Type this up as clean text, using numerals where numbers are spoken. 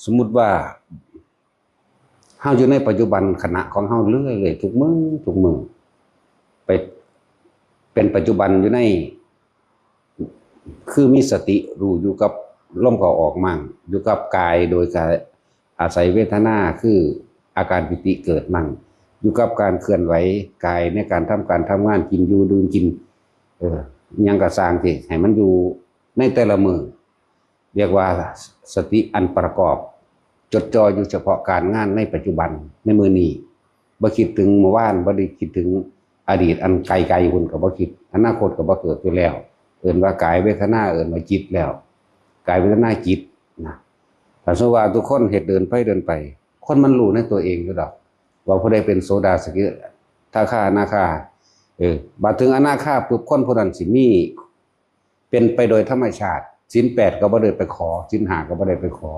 สมมุติว่าเฮาอยู่ในปัจจุบันขณะของเฮาเรื่อยเลยทุกมื้อไปเป็นปัจจุบันอยู่ในคือมีสติรู้อยู่กับลมเข้าออกมั่งอยู่กับกายโดยการอาศัยเวทนาคืออาการปิติเกิดมั่งอยู่กับการเคลื่อนไหวกายในการทำงานกินอยู่ดื่มกินยังก็สร้างที่ให้มันอยู่ในแต่ละมือเรียกว่าสติอันประกอบจดจ่ออยู่เฉพาะการงานในปัจจุบันในมือนี้บ่คิดถึงเมื่อวานบ่ได้คิดถึงอดีตอันไกลๆหุ่นก็บ่คิดอนาคตก็บ่เกิดอยู่แล้วเอิ้นว่ากายเวทนาเอิ้นว่าจิตแล้วกายเวทนาจิตนะถ้าสมมุติว่าทุกคนเฮ็ดเดินไปคนมันรู้ในตัวเองอยู่ดอกว่าผู้ใดเป็นโสดาสกิทาคาอนาคาบัดถึงอนาคาปุ๊บคนผู้นั้นสิมีเป็นไปโดยธรรมชาติศีล8ก็บ่ได้ไปขอศีล5ก็บ่ได้ไปขอ